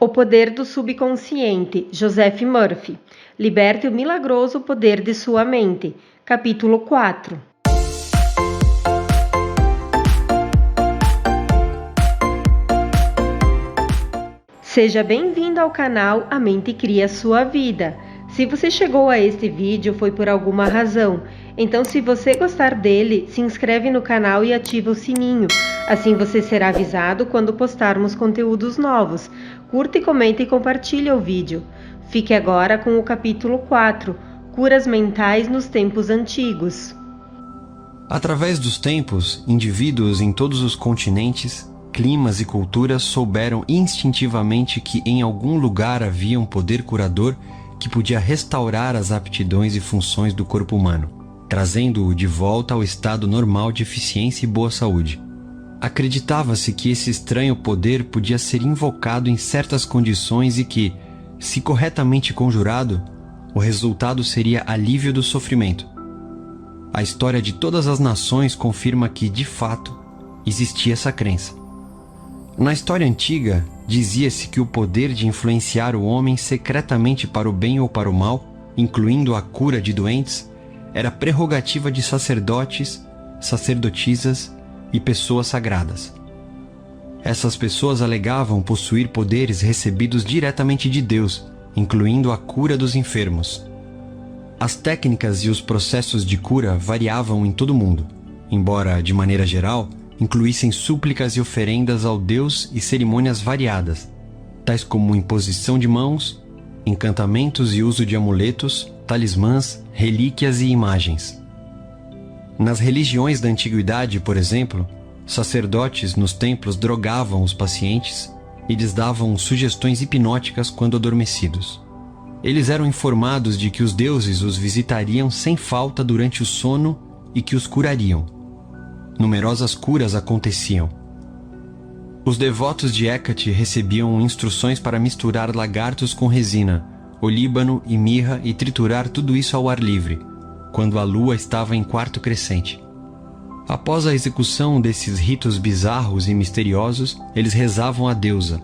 O Poder do Subconsciente, Joseph Murphy. Liberte o milagroso poder de sua mente. Capítulo 4. Seja bem-vindo ao canal A Mente Cria Sua Vida. Se você chegou a este vídeo foi por alguma razão. Então, se você gostar dele, se inscreve no canal e ativa o sininho. Assim você será avisado quando postarmos conteúdos novos. Curta e comente e compartilhe o vídeo. Fique agora com o capítulo 4, Curas Mentais nos Tempos Antigos. Através dos tempos, indivíduos em todos os continentes, climas e culturas souberam instintivamente que em algum lugar havia um poder curador que podia restaurar as aptidões e funções do corpo humano, trazendo-o de volta ao estado normal de eficiência e boa saúde. Acreditava-se que esse estranho poder podia ser invocado em certas condições e que, se corretamente conjurado, o resultado seria alívio do sofrimento. A história de todas as nações confirma que, de fato, existia essa crença. Na história antiga, dizia-se que o poder de influenciar o homem secretamente para o bem ou para o mal, incluindo a cura de doentes, era prerrogativa de sacerdotes, sacerdotisas e pessoas sagradas. Essas pessoas alegavam possuir poderes recebidos diretamente de Deus, incluindo a cura dos enfermos. As técnicas e os processos de cura variavam em todo o mundo, embora, de maneira geral, incluíssem súplicas e oferendas ao Deus e cerimônias variadas, tais como imposição de mãos, encantamentos e uso de amuletos, talismãs, relíquias e imagens. Nas religiões da antiguidade, por exemplo, sacerdotes nos templos drogavam os pacientes e lhes davam sugestões hipnóticas quando adormecidos. Eles eram informados de que os deuses os visitariam sem falta durante o sono e que os curariam. Numerosas curas aconteciam. Os devotos de Hecate recebiam instruções para misturar lagartos com resina, olíbano e mirra e triturar tudo isso ao ar livre, quando a lua estava em quarto crescente. Após a execução desses ritos bizarros e misteriosos, eles rezavam à deusa,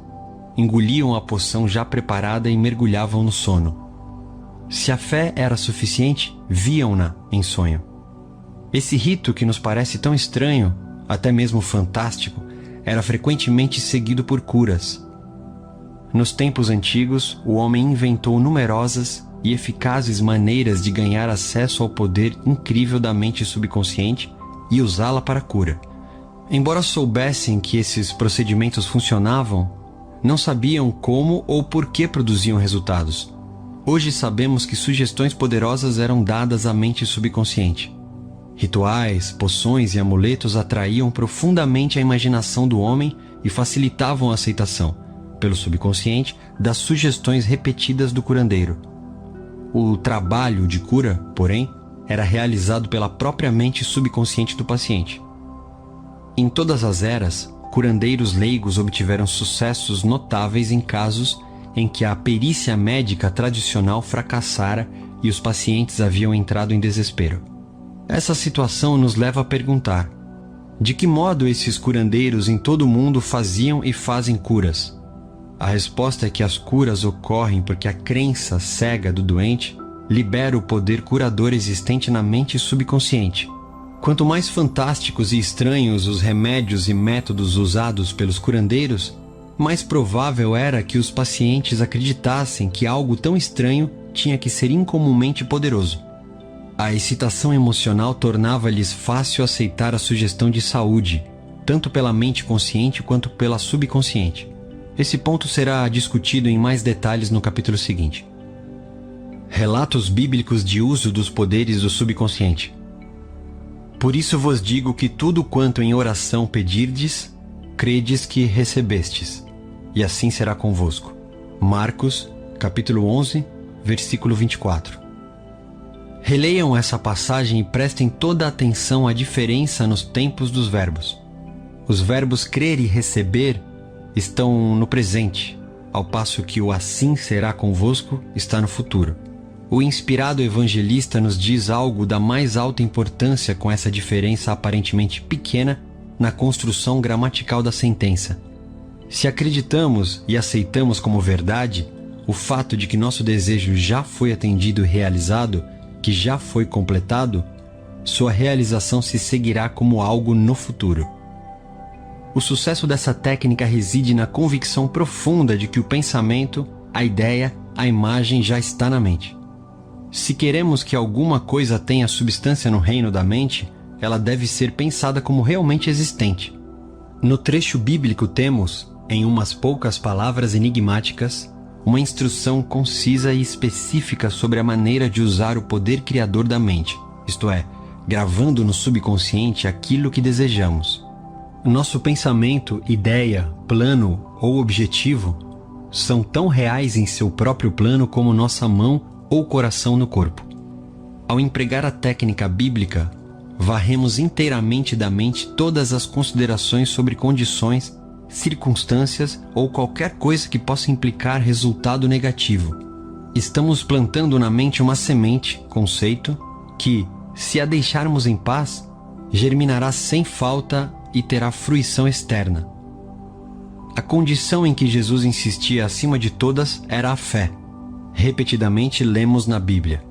engoliam a poção já preparada e mergulhavam no sono. Se a fé era suficiente, viam-na em sonho. Esse rito, que nos parece tão estranho, até mesmo fantástico, era frequentemente seguido por curas. Nos tempos antigos, o homem inventou numerosas e eficazes maneiras de ganhar acesso ao poder incrível da mente subconsciente e usá-la para a cura. Embora soubessem que esses procedimentos funcionavam, não sabiam como ou por que produziam resultados. Hoje sabemos que sugestões poderosas eram dadas à mente subconsciente. Rituais, poções e amuletos atraíam profundamente a imaginação do homem e facilitavam a aceitação, pelo subconsciente, das sugestões repetidas do curandeiro. O trabalho de cura, porém, era realizado pela própria mente subconsciente do paciente. Em todas as eras, curandeiros leigos obtiveram sucessos notáveis em casos em que a perícia médica tradicional fracassara e os pacientes haviam entrado em desespero. Essa situação nos leva a perguntar: de que modo esses curandeiros em todo o mundo faziam e fazem curas? A resposta é que as curas ocorrem porque a crença cega do doente libera o poder curador existente na mente subconsciente. Quanto mais fantásticos e estranhos os remédios e métodos usados pelos curandeiros, mais provável era que os pacientes acreditassem que algo tão estranho tinha que ser incomumente poderoso. A excitação emocional tornava-lhes fácil aceitar a sugestão de saúde, tanto pela mente consciente quanto pela subconsciente. Esse ponto será discutido em mais detalhes no capítulo seguinte. Relatos bíblicos de uso dos poderes do subconsciente. Por isso vos digo que tudo quanto em oração pedirdes, credes que recebestes, e assim será convosco. Marcos, capítulo 11, versículo 24. Releiam essa passagem e prestem toda a atenção à diferença nos tempos dos verbos. Os verbos crer e receber estão no presente, ao passo que o assim será convosco está no futuro. O inspirado evangelista nos diz algo da mais alta importância com essa diferença aparentemente pequena na construção gramatical da sentença. Se acreditamos e aceitamos como verdade o fato de que nosso desejo já foi atendido e realizado, que já foi completado, sua realização se seguirá como algo no futuro. O sucesso dessa técnica reside na convicção profunda de que o pensamento, a ideia, a imagem já está na mente. Se queremos que alguma coisa tenha substância no reino da mente, ela deve ser pensada como realmente existente. No trecho bíblico temos, em umas poucas palavras enigmáticas, uma instrução concisa e específica sobre a maneira de usar o poder criador da mente, isto é, gravando no subconsciente aquilo que desejamos. Nosso pensamento, ideia, plano ou objetivo são tão reais em seu próprio plano como nossa mão ou coração no corpo. Ao empregar a técnica bíblica, varremos inteiramente da mente todas as considerações sobre condições, circunstâncias ou qualquer coisa que possa implicar resultado negativo. Estamos plantando na mente uma semente, conceito, que, se a deixarmos em paz, germinará sem falta e terá fruição externa. A condição em que Jesus insistia acima de todas era a fé. Repetidamente lemos na Bíblia: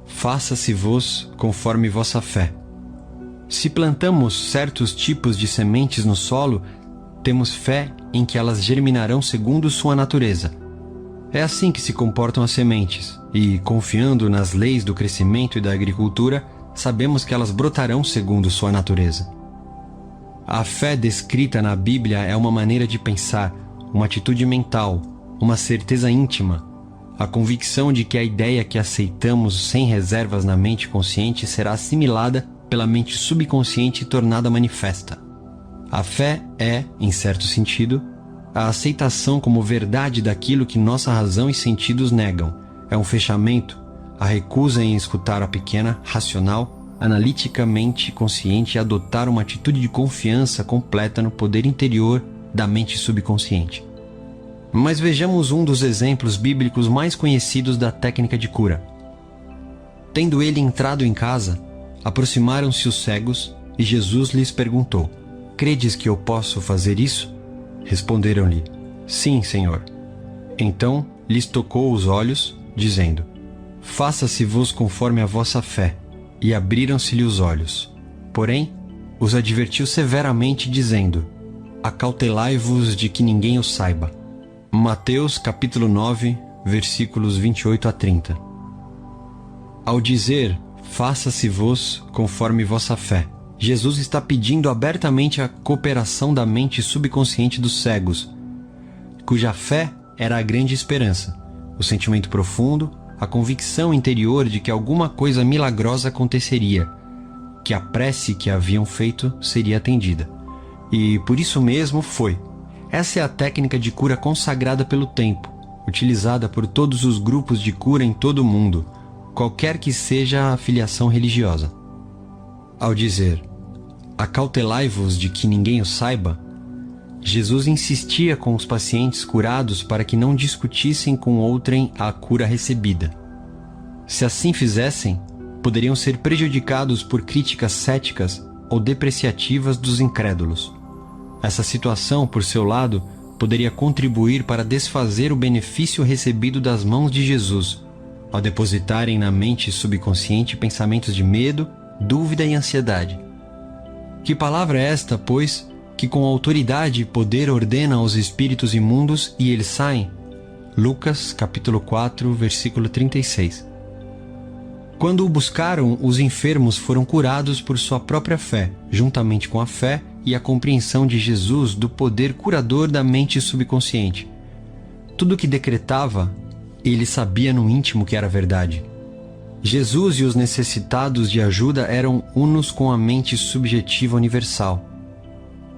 faça-se-vos conforme vossa fé. Se plantamos certos tipos de sementes no solo, temos fé em que elas germinarão segundo sua natureza. É assim que se comportam as sementes, e, confiando nas leis do crescimento e da agricultura, sabemos que elas brotarão segundo sua natureza. A fé descrita na Bíblia é uma maneira de pensar, uma atitude mental, uma certeza íntima, a convicção de que a ideia que aceitamos sem reservas na mente consciente será assimilada pela mente subconsciente e tornada manifesta. A fé é, em certo sentido, a aceitação como verdade daquilo que nossa razão e sentidos negam. É um fechamento, a recusa em escutar a pequena, racional, analiticamente consciente e adotar uma atitude de confiança completa no poder interior da mente subconsciente. Mas vejamos um dos exemplos bíblicos mais conhecidos da técnica de cura. Tendo ele entrado em casa, aproximaram-se os cegos e Jesus lhes perguntou: credes que eu posso fazer isso? Responderam-lhe: sim, Senhor. Então lhes tocou os olhos, dizendo: faça-se-vos conforme a vossa fé. E abriram-se-lhe os olhos. Porém, os advertiu severamente, dizendo: acautelai-vos de que ninguém o saiba. Mateus capítulo 9, versículos 28 a 30. Ao dizer: faça-se-vos conforme vossa fé, Jesus está pedindo abertamente a cooperação da mente subconsciente dos cegos, cuja fé era a grande esperança, o sentimento profundo, a convicção interior de que alguma coisa milagrosa aconteceria, que a prece que haviam feito seria atendida. E por isso mesmo foi. Essa é a técnica de cura consagrada pelo tempo, utilizada por todos os grupos de cura em todo o mundo, qualquer que seja a filiação religiosa. Ao dizer: acautelai-vos de que ninguém o saiba, Jesus insistia com os pacientes curados para que não discutissem com outrem a cura recebida. Se assim fizessem, poderiam ser prejudicados por críticas céticas ou depreciativas dos incrédulos. Essa situação, por seu lado, poderia contribuir para desfazer o benefício recebido das mãos de Jesus, ao depositarem na mente subconsciente pensamentos de medo, dúvida e ansiedade. Que palavra é esta, pois, que com autoridade e poder ordena aos espíritos imundos e eles saem? Lucas, capítulo 4, versículo 36. Quando o buscaram, os enfermos foram curados por sua própria fé, juntamente com a fé e a compreensão de Jesus do poder curador da mente subconsciente. Tudo o que decretava, ele sabia no íntimo que era verdade. Jesus e os necessitados de ajuda eram unos com a mente subjetiva universal.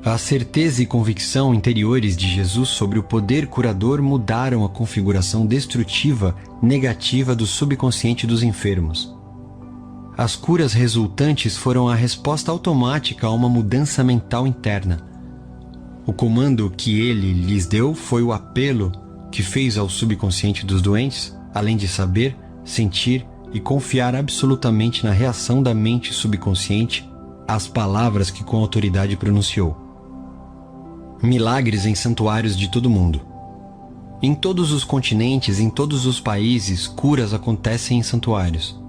A certeza e convicção interiores de Jesus sobre o poder curador mudaram a configuração destrutiva, negativa do subconsciente dos enfermos. As curas resultantes foram a resposta automática a uma mudança mental interna. O comando que ele lhes deu foi o apelo que fez ao subconsciente dos doentes, além de saber, sentir e confiar absolutamente na reação da mente subconsciente às palavras que com autoridade pronunciou. Milagres em santuários de todo o mundo. Em todos os continentes, em todos os países, curas acontecem em santuários.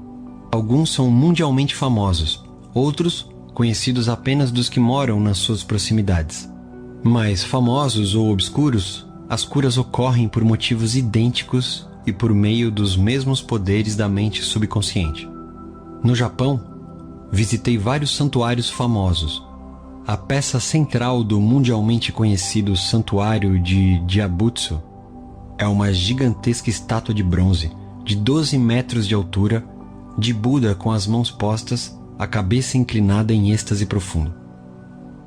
Alguns são mundialmente famosos, outros conhecidos apenas dos que moram nas suas proximidades. Mas famosos ou obscuros, as curas ocorrem por motivos idênticos e por meio dos mesmos poderes da mente subconsciente. No Japão, visitei vários santuários famosos. A peça central do mundialmente conhecido Santuário de Jiabutsu é uma gigantesca estátua de bronze, de 12 metros de altura, de Buda com as mãos postas, a cabeça inclinada em êxtase profundo.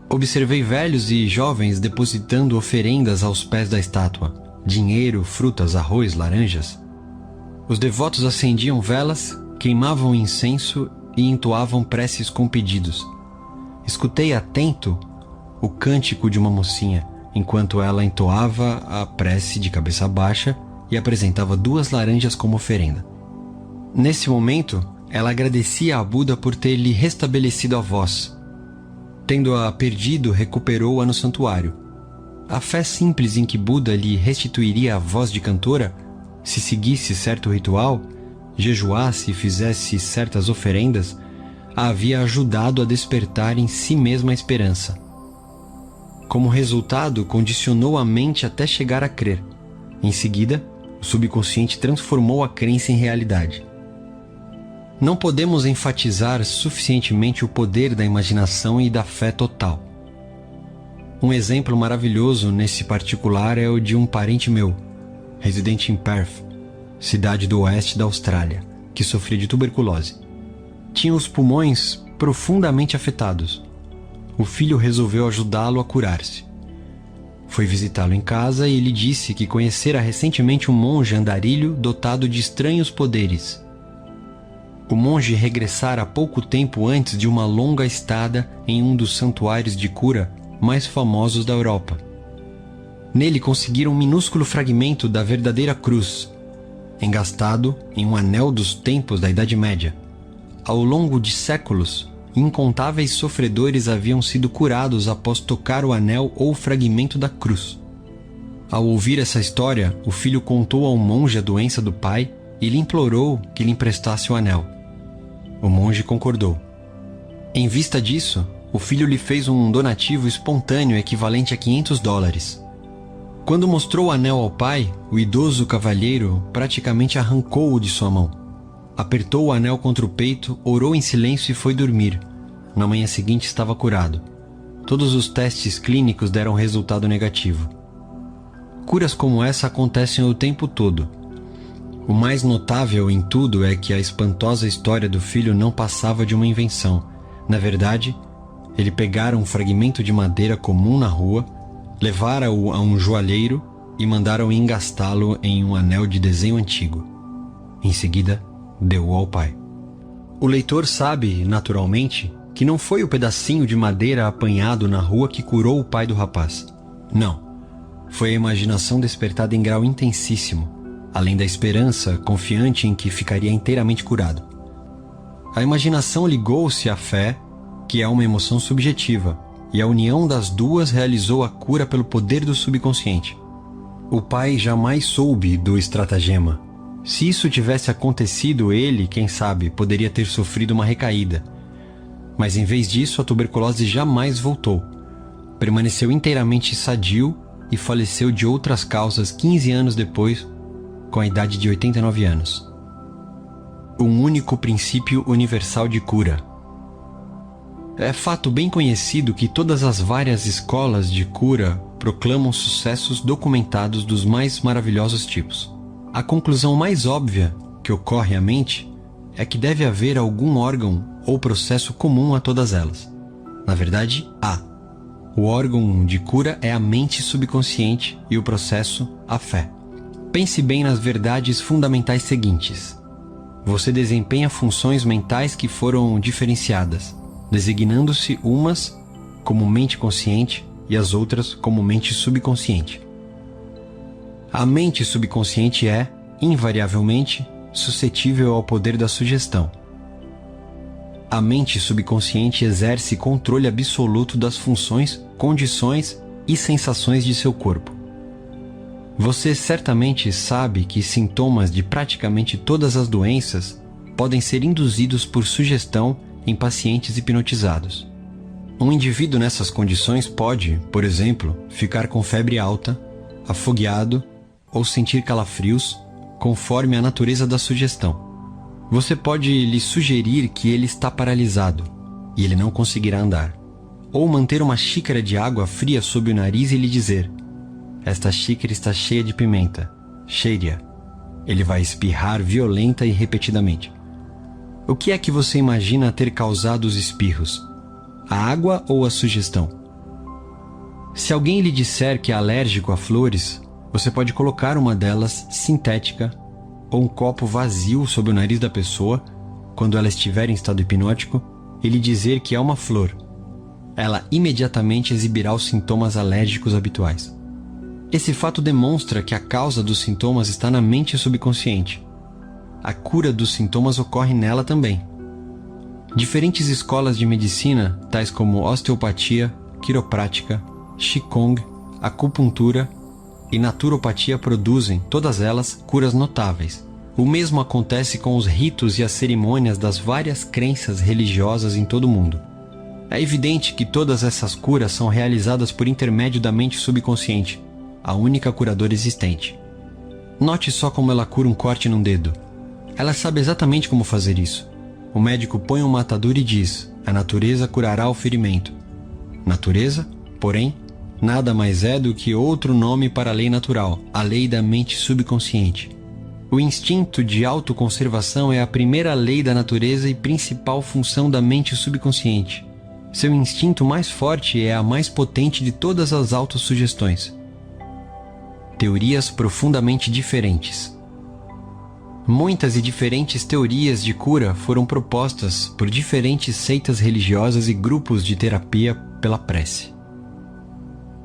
Observei velhos e jovens depositando oferendas aos pés da estátua, dinheiro, frutas, arroz, laranjas. Os devotos acendiam velas, queimavam incenso e entoavam preces com pedidos. Escutei atento o cântico de uma mocinha, enquanto ela entoava a prece de cabeça baixa e apresentava 2 laranjas como oferenda. Nesse momento, ela agradecia a Buda por ter lhe restabelecido a voz. Tendo-a perdido, recuperou-a no santuário. A fé simples em que Buda lhe restituiria a voz de cantora, se seguisse certo ritual, jejuasse e fizesse certas oferendas, a havia ajudado a despertar em si mesma a esperança. Como resultado, condicionou a mente até chegar a crer. Em seguida, o subconsciente transformou a crença em realidade. Não podemos enfatizar suficientemente o poder da imaginação e da fé total. Um exemplo maravilhoso nesse particular é o de um parente meu, residente em Perth, cidade do oeste da Austrália, que sofria de tuberculose. Tinha os pulmões profundamente afetados. O filho resolveu ajudá-lo a curar-se. Foi visitá-lo em casa e ele disse que conhecera recentemente um monge andarilho dotado de estranhos poderes. O monge regressara pouco tempo antes de uma longa estada em um dos santuários de cura mais famosos da Europa. Nele conseguiram um minúsculo fragmento da verdadeira cruz, engastado em um anel dos tempos da Idade Média. Ao longo de séculos, incontáveis sofredores haviam sido curados após tocar o anel ou fragmento da cruz. Ao ouvir essa história, o filho contou ao monge a doença do pai e lhe implorou que lhe emprestasse o anel. O monge concordou. Em vista disso, o filho lhe fez um donativo espontâneo equivalente a $500. Quando mostrou o anel ao pai, o idoso cavalheiro praticamente arrancou-o de sua mão. Apertou o anel contra o peito, orou em silêncio e foi dormir. Na manhã seguinte estava curado. Todos os testes clínicos deram resultado negativo. Curas como essa acontecem o tempo todo. O mais notável em tudo é que a espantosa história do filho não passava de uma invenção. Na verdade, ele pegara um fragmento de madeira comum na rua, levara-o a um joalheiro e mandaram engastá-lo em um anel de desenho antigo. Em seguida, deu-o ao pai. O leitor sabe, naturalmente, que não foi o pedacinho de madeira apanhado na rua que curou o pai do rapaz. Não. Foi a imaginação despertada em grau intensíssimo, além da esperança confiante em que ficaria inteiramente curado. A imaginação ligou-se à fé, que é uma emoção subjetiva, e a união das duas realizou a cura pelo poder do subconsciente. O pai jamais soube do estratagema. Se isso tivesse acontecido, ele, quem sabe, poderia ter sofrido uma recaída. Mas em vez disso, a tuberculose jamais voltou. Permaneceu inteiramente sadio e faleceu de outras causas 15 anos depois, com a idade de 89 anos. Um único princípio universal de cura. É fato bem conhecido que todas as várias escolas de cura proclamam sucessos documentados dos mais maravilhosos tipos. A conclusão mais óbvia que ocorre à mente é que deve haver algum órgão ou processo comum a todas elas. Na verdade, há. O órgão de cura é a mente subconsciente e o processo, a fé. Pense bem nas verdades fundamentais seguintes. Você desempenha funções mentais que foram diferenciadas, designando-se umas como mente consciente e as outras como mente subconsciente. A mente subconsciente é, invariavelmente, suscetível ao poder da sugestão. A mente subconsciente exerce controle absoluto das funções, condições e sensações de seu corpo. Você certamente sabe que sintomas de praticamente todas as doenças podem ser induzidos por sugestão em pacientes hipnotizados. Um indivíduo nessas condições pode, por exemplo, ficar com febre alta, afogueado ou sentir calafrios, conforme a natureza da sugestão. Você pode lhe sugerir que ele está paralisado e ele não conseguirá andar, ou manter uma xícara de água fria sob o nariz e lhe dizer: esta xícara está cheia de pimenta, cheire-a. Ele vai espirrar violenta e repetidamente. O que é que você imagina ter causado os espirros? A água ou a sugestão? Se alguém lhe disser que é alérgico a flores, você pode colocar uma delas sintética ou um copo vazio sob o nariz da pessoa quando ela estiver em estado hipnótico e lhe dizer que é uma flor. Ela imediatamente exibirá os sintomas alérgicos habituais. Esse fato demonstra que a causa dos sintomas está na mente subconsciente. A cura dos sintomas ocorre nela também. Diferentes escolas de medicina, tais como osteopatia, quiroprática, qigong, acupuntura e naturopatia produzem, todas elas, curas notáveis. O mesmo acontece com os ritos e as cerimônias das várias crenças religiosas em todo o mundo. É evidente que todas essas curas são realizadas por intermédio da mente subconsciente, a única curadora existente. Note só como ela cura um corte num dedo. Ela sabe exatamente como fazer isso. O médico põe uma atadura e diz: a natureza curará o ferimento. Natureza, porém, nada mais é do que outro nome para a lei natural, a lei da mente subconsciente. O instinto de autoconservação é a primeira lei da natureza e principal função da mente subconsciente. Seu instinto mais forte é a mais potente de todas as autossugestões. Teorias profundamente diferentes. Muitas e diferentes teorias de cura foram propostas por diferentes seitas religiosas e grupos de terapia pela prece.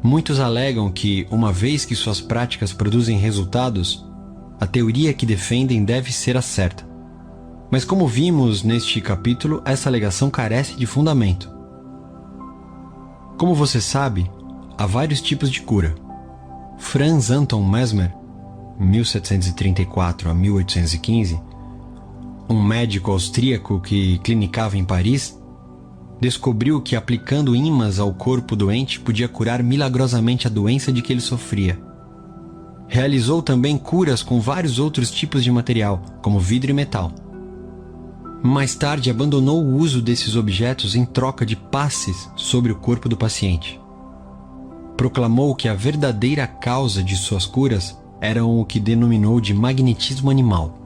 Muitos alegam que, uma vez que suas práticas produzem resultados, a teoria que defendem deve ser a certa. Mas como vimos neste capítulo, essa alegação carece de fundamento. Como você sabe, há vários tipos de cura. Franz Anton Mesmer, 1734 a 1815, um médico austríaco que clinicava em Paris, descobriu que aplicando ímãs ao corpo doente podia curar milagrosamente a doença de que ele sofria. Realizou também curas com vários outros tipos de material, como vidro e metal. Mais tarde abandonou o uso desses objetos em troca de passes sobre o corpo do paciente. Proclamou que a verdadeira causa de suas curas eram o que denominou de magnetismo animal.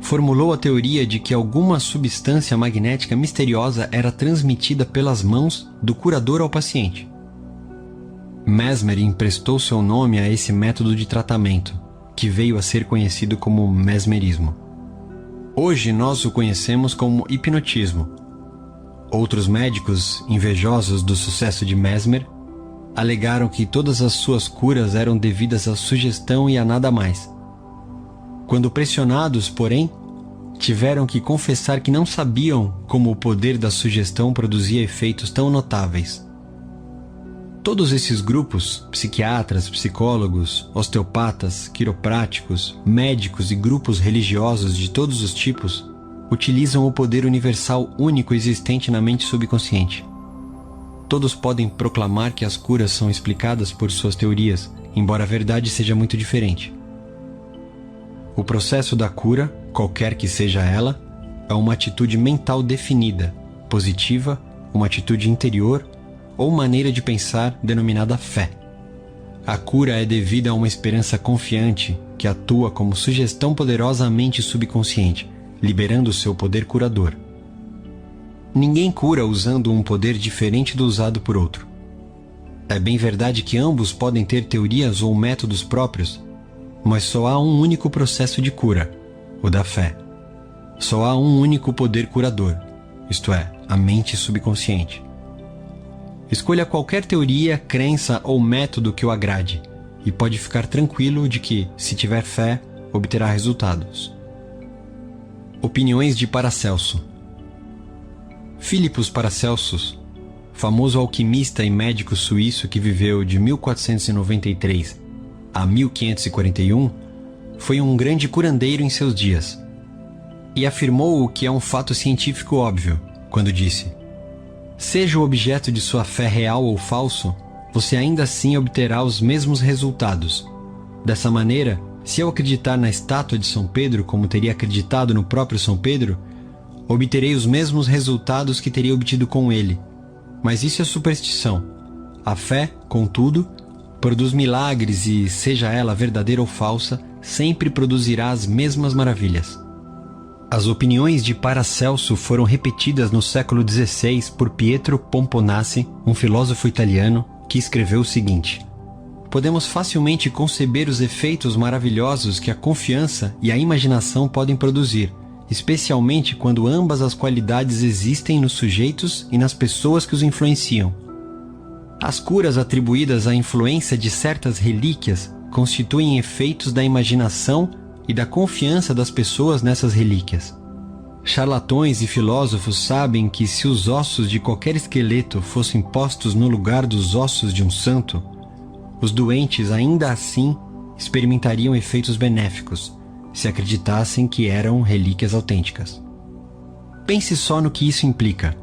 Formulou a teoria de que alguma substância magnética misteriosa era transmitida pelas mãos do curador ao paciente. Mesmer emprestou seu nome a esse método de tratamento, que veio a ser conhecido como mesmerismo. Hoje nós o conhecemos como hipnotismo. Outros médicos, invejosos do sucesso de Mesmer, alegaram que todas as suas curas eram devidas à sugestão e a nada mais. Quando pressionados, porém, tiveram que confessar que não sabiam como o poder da sugestão produzia efeitos tão notáveis. Todos esses grupos, psiquiatras, psicólogos, osteopatas, quiropráticos, médicos e grupos religiosos de todos os tipos, utilizam o poder universal único existente na mente subconsciente. Todos podem proclamar que as curas são explicadas por suas teorias, embora a verdade seja muito diferente. O processo da cura, qualquer que seja ela, é uma atitude mental definida, positiva, uma atitude interior ou maneira de pensar denominada fé. A cura é devida a uma esperança confiante que atua como sugestão poderosa à mente subconsciente, liberando seu poder curador. Ninguém cura usando um poder diferente do usado por outro. É bem verdade que ambos podem ter teorias ou métodos próprios, mas só há um único processo de cura, o da fé. Só há um único poder curador, isto é, a mente subconsciente. Escolha qualquer teoria, crença ou método que o agrade, e pode ficar tranquilo de que, se tiver fé, obterá resultados. Opiniões de Paracelso. Philippus Paracelsus famoso alquimista e médico suíço que viveu de 1493 a 1541, foi um grande curandeiro em seus dias. E afirmou o que é um fato científico óbvio, quando disse: seja o objeto de sua fé real ou falso, você ainda assim obterá os mesmos resultados. Dessa maneira, se eu acreditar na estátua de São Pedro como teria acreditado no próprio São Pedro, obterei os mesmos resultados que teria obtido com ele. Mas isso é superstição. A fé, contudo, produz milagres e, seja ela verdadeira ou falsa, sempre produzirá as mesmas maravilhas. As opiniões de Paracelso foram repetidas no século XVI por Pietro Pomponazzi, um filósofo italiano, que escreveu o seguinte: podemos facilmente conceber os efeitos maravilhosos que a confiança e a imaginação podem produzir, especialmente quando ambas as qualidades existem nos sujeitos e nas pessoas que os influenciam. As curas atribuídas à influência de certas relíquias constituem efeitos da imaginação e da confiança das pessoas nessas relíquias. Charlatões e filósofos sabem que se os ossos de qualquer esqueleto fossem postos no lugar dos ossos de um santo, os doentes ainda assim experimentariam efeitos benéficos, se acreditassem que eram relíquias autênticas. Pense só no que isso implica.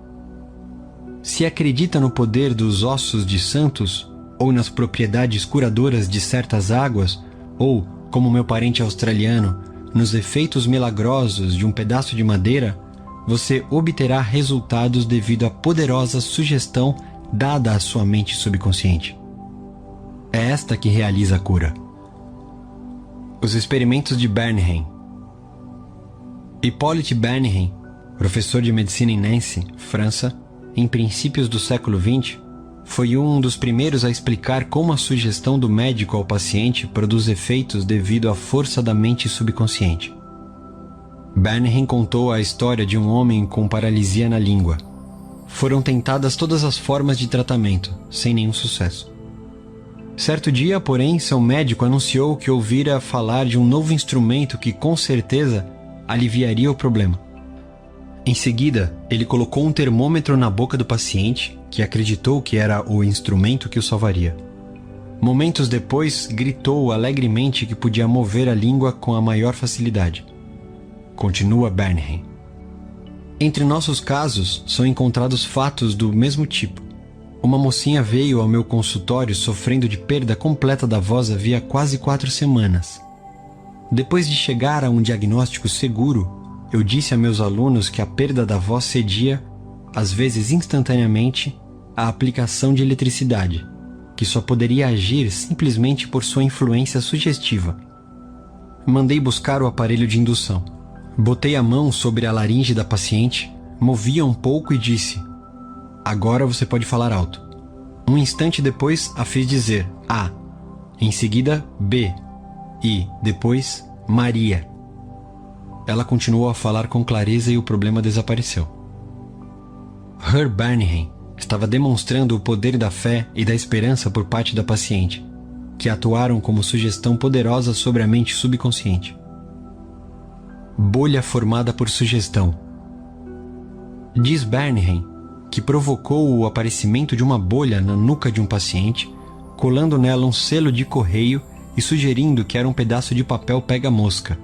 Se acredita no poder dos ossos de santos, ou nas propriedades curadoras de certas águas, ou, como meu parente australiano, nos efeitos milagrosos de um pedaço de madeira, você obterá resultados devido à poderosa sugestão dada à sua mente subconsciente. É esta que realiza a cura. Os experimentos de Bernheim. Hippolyte Bernheim, professor de medicina em Nancy, França, em princípios do século XX, foi um dos primeiros a explicar como a sugestão do médico ao paciente produz efeitos devido à força da mente subconsciente. Bernheim contou a história de um homem com paralisia na língua. Foram tentadas todas as formas de tratamento, sem nenhum sucesso. Certo dia, porém, seu médico anunciou que ouvira falar de um novo instrumento que, com certeza, aliviaria o problema. Em seguida, ele colocou um termômetro na boca do paciente, que acreditou que era o instrumento que o salvaria. Momentos depois, gritou alegremente que podia mover a língua com a maior facilidade. Continua Bernheim. Entre nossos casos, são encontrados fatos do mesmo tipo. Uma mocinha veio ao meu consultório sofrendo de perda completa da voz havia quase 4 semanas. Depois de chegar a um diagnóstico seguro, eu disse a meus alunos que a perda da voz cedia, às vezes instantaneamente, à aplicação de eletricidade, que só poderia agir simplesmente por sua influência sugestiva. Mandei buscar o aparelho de indução. Botei a mão sobre a laringe da paciente, movia um pouco e disse: agora você pode falar alto. Um instante depois a fiz dizer A, em seguida B e, depois, Maria. Ela continuou a falar com clareza e o problema desapareceu. Herr Bernheim estava demonstrando o poder da fé e da esperança por parte da paciente, que atuaram como sugestão poderosa sobre a mente subconsciente. Bolha formada por sugestão. Diz Bernheim que provocou o aparecimento de uma bolha na nuca de um paciente, colando nela um selo de correio e sugerindo que era um pedaço de papel pega-mosca.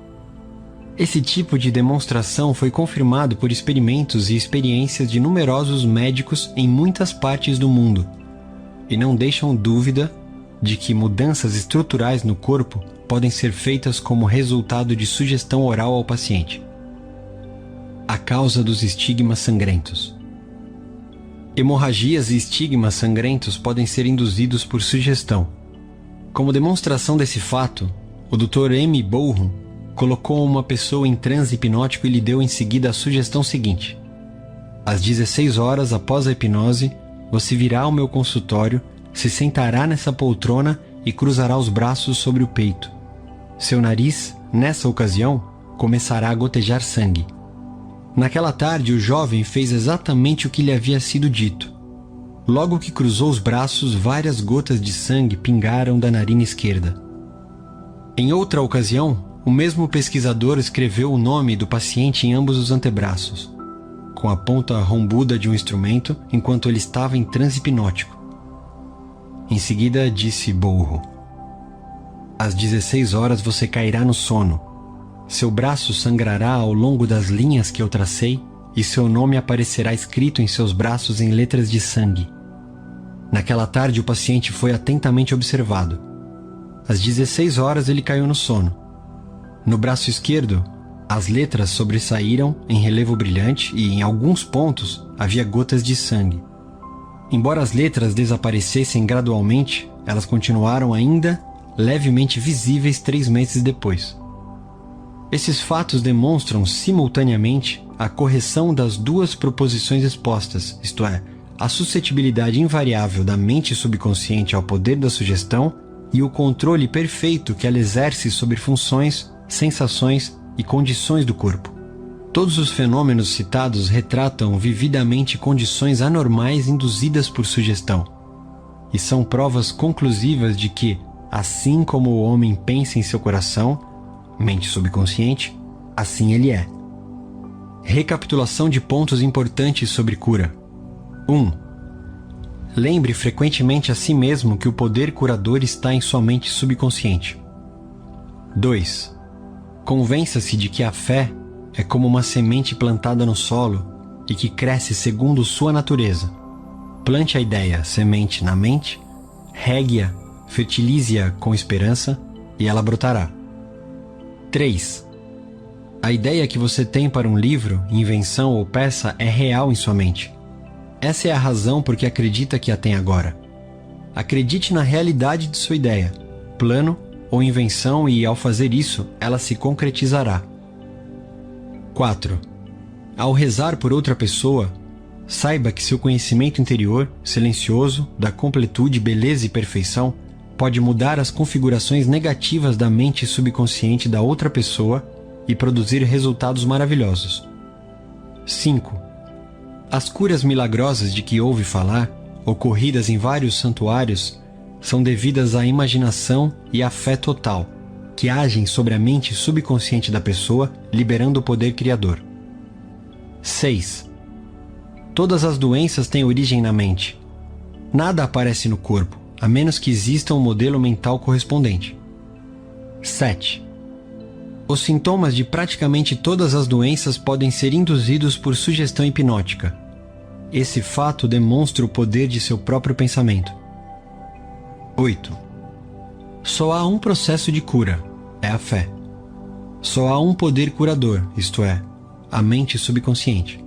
Esse tipo de demonstração foi confirmado por experimentos e experiências de numerosos médicos em muitas partes do mundo, e não deixam dúvida de que mudanças estruturais no corpo podem ser feitas como resultado de sugestão oral ao paciente. A causa dos estigmas sangrentos. Hemorragias e estigmas sangrentos podem ser induzidos por sugestão. Como demonstração desse fato, o Dr. M. Bourhon colocou uma pessoa em transe hipnótico e lhe deu em seguida a sugestão seguinte: às 16 horas após a hipnose, você virá ao meu consultório, se sentará nessa poltrona e cruzará os braços sobre o peito. Seu nariz, nessa ocasião, começará a gotejar sangue. Naquela tarde, o jovem fez exatamente o que lhe havia sido dito. Logo que cruzou os braços, várias gotas de sangue pingaram da narina esquerda. Em outra ocasião, o mesmo pesquisador escreveu o nome do paciente em ambos os antebraços. com a ponta rombuda de um instrumento enquanto ele estava em transe hipnótico. Em seguida, disse Bolro: às 16 horas você cairá no sono. Seu braço sangrará ao longo das linhas que eu tracei e seu nome aparecerá escrito em seus braços em letras de sangue. Naquela tarde, o paciente foi atentamente observado. Às 16 horas, ele caiu no sono. No braço esquerdo, as letras sobressaíram em relevo brilhante e, em alguns pontos, havia gotas de sangue. Embora as letras desaparecessem gradualmente, elas continuaram ainda levemente visíveis 3 meses depois. Esses fatos demonstram simultaneamente a correção das duas proposições expostas, isto é, a suscetibilidade invariável da mente subconsciente ao poder da sugestão e o controle perfeito que ela exerce sobre funções, sensações e condições do corpo. Todos os fenômenos citados retratam vividamente condições anormais induzidas por sugestão, e são provas conclusivas de que, assim como o homem pensa em seu coração, mente subconsciente, assim ele é. Recapitulação de pontos importantes sobre cura. 1. Lembre frequentemente a si mesmo que o poder curador está em sua mente subconsciente. 2. Convença-se de que a fé é como uma semente plantada no solo e que cresce segundo sua natureza. Plante a ideia, semente na mente, regue-a, fertilize-a com esperança e ela brotará. 3. A ideia que você tem para um livro, invenção ou peça é real em sua mente. Essa é a razão por que acredita que a tem agora. Acredite na realidade de sua ideia, plano ou invenção e, ao fazer isso, ela se concretizará. 4. Ao rezar por outra pessoa, saiba que seu conhecimento interior, silencioso, da completude, beleza e perfeição, pode mudar as configurações negativas da mente subconsciente da outra pessoa e produzir resultados maravilhosos. 5. As curas milagrosas de que ouve falar, ocorridas em vários santuários, são devidas à imaginação e à fé total, que agem sobre a mente subconsciente da pessoa, liberando o poder criador. 6. Todas as doenças têm origem na mente. Nada aparece no corpo, a menos que exista um modelo mental correspondente. 7. Os sintomas de praticamente todas as doenças podem ser induzidos por sugestão hipnótica. Esse fato demonstra o poder de seu próprio pensamento. 8. Só há um processo de cura, é a fé. Só há um poder curador, isto é, a mente subconsciente.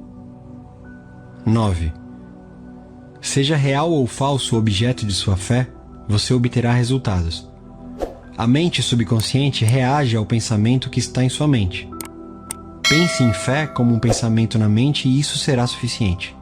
9. Seja real ou falso o objeto de sua fé, você obterá resultados. A mente subconsciente reage ao pensamento que está em sua mente. Pense em fé como um pensamento na mente e isso será suficiente.